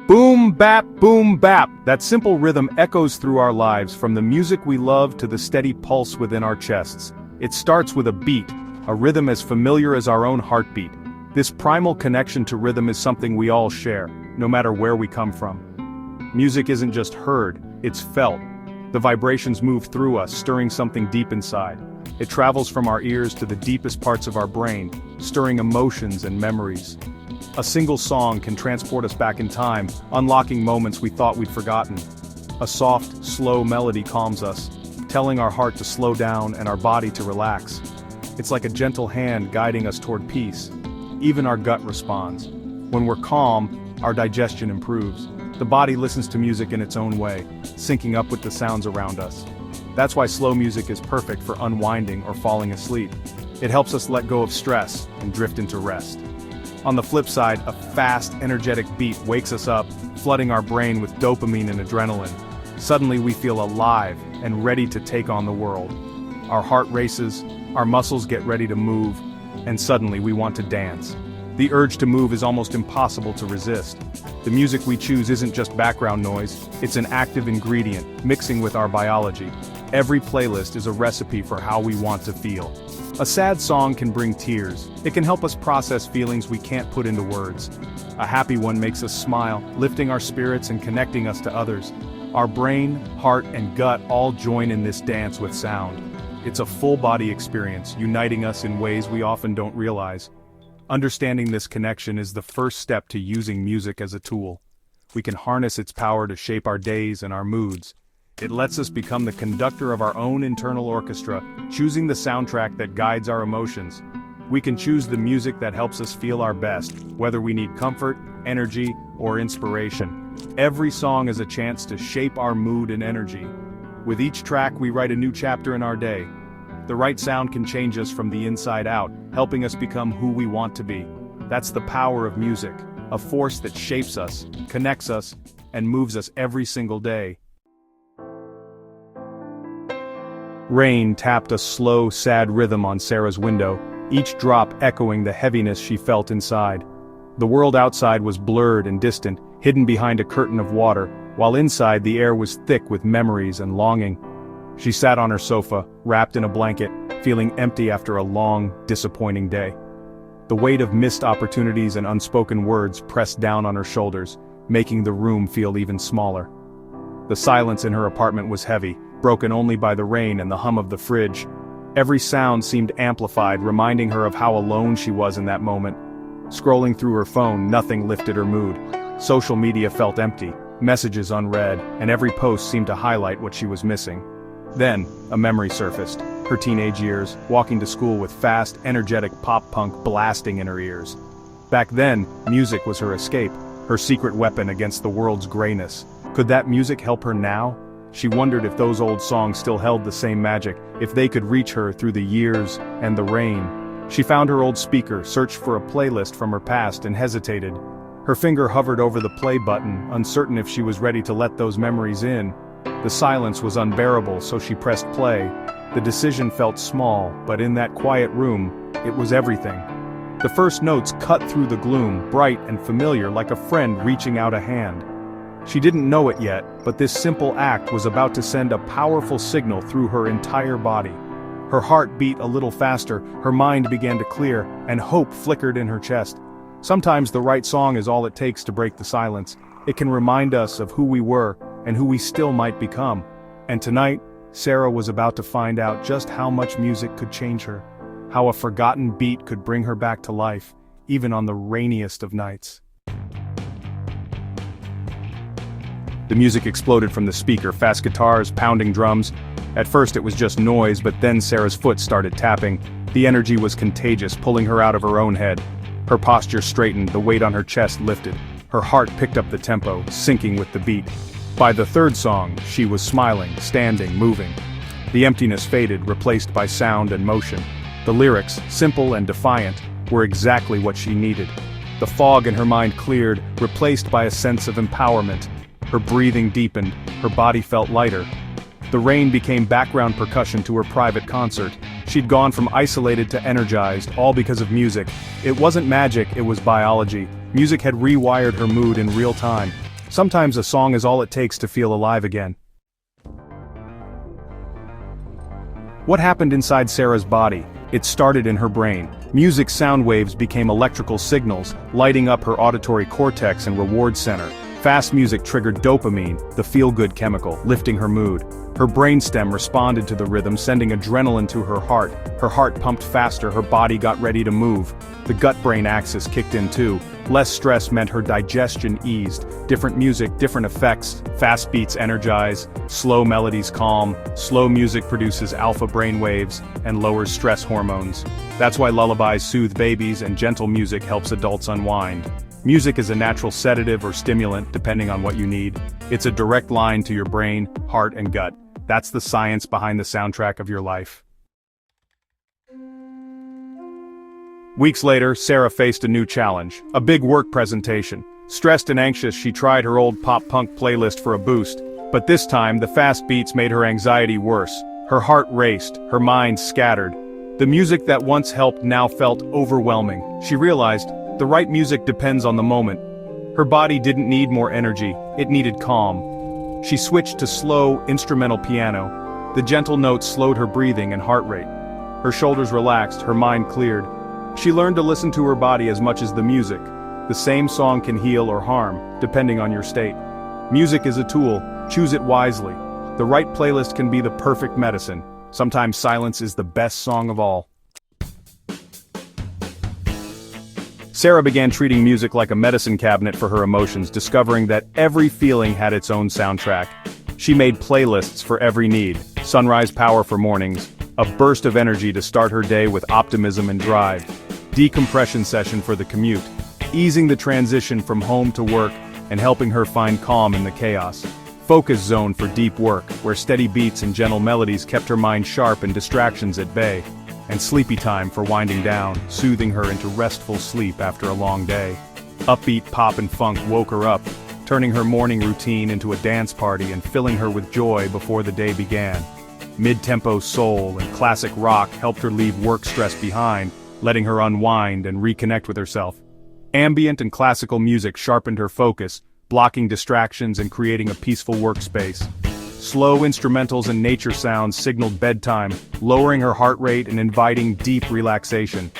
Boom bap boom bap. That simple rhythm echoes through our lives, from the music we love to the steady pulse within our chests. It starts with a beat, a rhythm as familiar as our own heartbeat. This primal connection to rhythm is something we all share, no matter where we come from. Music isn't just heard, it's felt. The vibrations move through us, stirring something deep inside. It travels from our ears to the deepest parts of our brain, stirring emotions and memories. A single song can transport us back in time, unlocking moments we thought we'd forgotten. A soft, slow melody calms us, telling our heart to slow down and our body to relax. It's like a gentle hand guiding us toward peace. Even our gut responds. When we're calm, our digestion improves. The body listens to music in its own way, syncing up with the sounds around us. That's why slow music is perfect for unwinding or falling asleep. It helps us let go of stress and drift into rest. On the flip side, a fast, energetic beat wakes us up, flooding our brain with dopamine and adrenaline. Suddenly we feel alive and ready to take on the world. Our heart races, our muscles get ready to move, and suddenly we want to dance. The urge to move is almost impossible to resist. The music we choose isn't just background noise, it's an active ingredient, mixing with our biology. Every playlist is a recipe for how we want to feel. A sad song can bring tears. It can help us process feelings we can't put into words. A happy one makes us smile, lifting our spirits and connecting us to others. Our brain, heart, and gut all join in this dance with sound. It's a full-body experience, uniting us in ways we often don't realize. Understanding this connection is the first step to using music as a tool. We can harness its power to shape our days and our moods. It lets us become the conductor of our own internal orchestra, choosing the soundtrack that guides our emotions. We can choose the music that helps us feel our best, whether we need comfort, energy, or inspiration. Every song is a chance to shape our mood and energy. With each track, we write a new chapter in our day. The right sound can change us from the inside out, helping us become who we want to be. That's the power of music, a force that shapes us, connects us, and moves us every single day. Rain tapped a slow, sad rhythm on Sarah's window, each drop echoing the heaviness she felt inside. The world outside was blurred and distant, hidden behind a curtain of water, while inside the air was thick with memories and longing. She sat on her sofa, wrapped in a blanket, feeling empty after a long, disappointing day. The weight of missed opportunities and unspoken words pressed down on her shoulders, making the room feel even smaller. The silence in her apartment was heavy, broken only by the rain and the hum of the fridge. Every sound seemed amplified, reminding her of how alone she was in that moment. Scrolling through her phone, nothing lifted her mood. Social media felt empty, messages unread, and every post seemed to highlight what she was missing. Then, a memory surfaced, her teenage years, walking to school with fast, energetic pop-punk blasting in her ears. Back then, music was her escape, her secret weapon against the world's grayness. Could that music help her now? She wondered if those old songs still held the same magic, if they could reach her through the years and the rain. She found her old speaker, searched for a playlist from her past, and hesitated. Her finger hovered over the play button, uncertain if she was ready to let those memories in. The silence was unbearable, so she pressed play. The decision felt small, but in that quiet room, it was everything. The first notes cut through the gloom, bright and familiar, like a friend reaching out a hand. She didn't know it yet, but this simple act was about to send a powerful signal through her entire body. Her heart beat a little faster, her mind began to clear, and hope flickered in her chest. Sometimes the right song is all it takes to break the silence. It can remind us of who we were, and who we still might become. And tonight, Sarah was about to find out just how much music could change her, how a forgotten beat could bring her back to life, even on the rainiest of nights. The music exploded from the speaker, fast guitars, pounding drums. At first it was just noise, but then Sarah's foot started tapping. The energy was contagious, pulling her out of her own head. Her posture straightened, the weight on her chest lifted. Her heart picked up the tempo, syncing with the beat. By the third song, she was smiling, standing, moving. The emptiness faded, replaced by sound and motion. The lyrics, simple and defiant, were exactly what she needed. The fog in her mind cleared, replaced by a sense of empowerment. Her breathing deepened, her body felt lighter. The rain became background percussion to her private concert. She'd gone from isolated to energized, all because of music. It wasn't magic, it was biology. Music had rewired her mood in real time. Sometimes a song is all it takes to feel alive again. What happened inside Sarah's body? It started in her brain. Music's sound waves became electrical signals, lighting up her auditory cortex and reward center. Fast music triggered dopamine, the feel-good chemical, lifting her mood. Her brainstem responded to the rhythm, sending adrenaline to her heart. Her heart pumped faster, her body got ready to move. The gut-brain axis kicked in too. Less stress meant her digestion eased. Different music, different effects. Fast beats energize, slow melodies calm, slow music produces alpha brain waves, and lowers stress hormones. That's why lullabies soothe babies and gentle music helps adults unwind. Music is a natural sedative or stimulant, depending on what you need. It's a direct line to your brain, heart, and gut. That's the science behind the soundtrack of your life. Weeks later, Sarah faced a new challenge, a big work presentation. Stressed and anxious, she tried her old pop-punk playlist for a boost. But this time, the fast beats made her anxiety worse. Her heart raced, her mind scattered. The music that once helped now felt overwhelming. She realized, the right music depends on the moment. Her body didn't need more energy, it needed calm. She switched to slow, instrumental piano. The gentle notes slowed her breathing and heart rate. Her shoulders relaxed, her mind cleared. She learned to listen to her body as much as the music. The same song can heal or harm, depending on your state. Music is a tool, choose it wisely. The right playlist can be the perfect medicine. Sometimes silence is the best song of all. Sarah began treating music like a medicine cabinet for her emotions, discovering that every feeling had its own soundtrack. She made playlists for every need, sunrise power for mornings, a burst of energy to start her day with optimism and drive, decompression session for the commute, easing the transition from home to work and helping her find calm in the chaos, focus zone for deep work, where steady beats and gentle melodies kept her mind sharp and distractions at bay, and sleepy time for winding down, soothing her into restful sleep after a long day. Upbeat pop and funk woke her up, turning her morning routine into a dance party and filling her with joy before the day began. Mid-tempo soul and classic rock helped her leave work stress behind, letting her unwind and reconnect with herself. Ambient and classical music sharpened her focus, blocking distractions and creating a peaceful workspace. Slow instrumentals and nature sounds signaled bedtime, lowering her heart rate and inviting deep relaxation.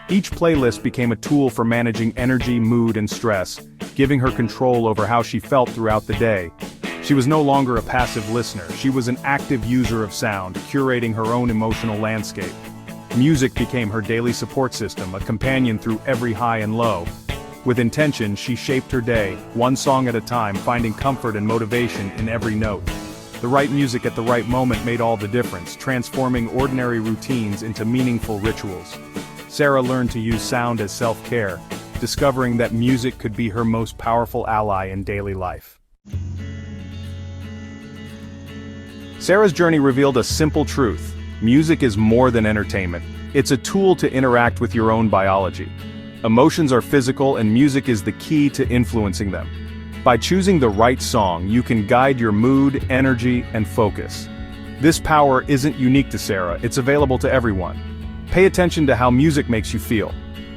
Each playlist became a tool for managing energy, mood, and stress, giving her control over how she felt throughout the day. She was no longer a passive listener, she was an active user of sound, curating her own emotional landscape. Music became her daily support system, a companion through every high and low. With intention, she shaped her day, one song at a time, finding comfort and motivation in every note. The right music at the right moment made all the difference, transforming ordinary routines into meaningful rituals. Sarah learned to use sound as self-care, discovering that music could be her most powerful ally in daily life. Sarah's journey revealed a simple truth. Music is more than entertainment. It's a tool to interact with your own biology. Emotions are physical and music is the key to influencing them. By choosing the right song, you can guide your mood, energy, and focus. This power isn't unique to Sarah, it's available to everyone. Pay attention to how music makes you feel.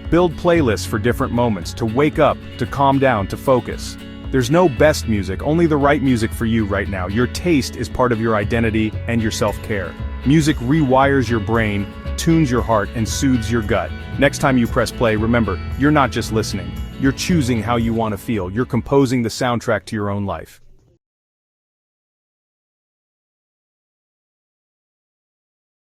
Build playlists for different moments, to wake up, to calm down, to focus. There's no best music, only the right music for you right now. Your taste is part of your identity and your self-care. Music rewires your brain, tunes your heart, and soothes your gut. Next time you press play, remember, you're not just listening. You're choosing how you want to feel. You're composing the soundtrack to your own life.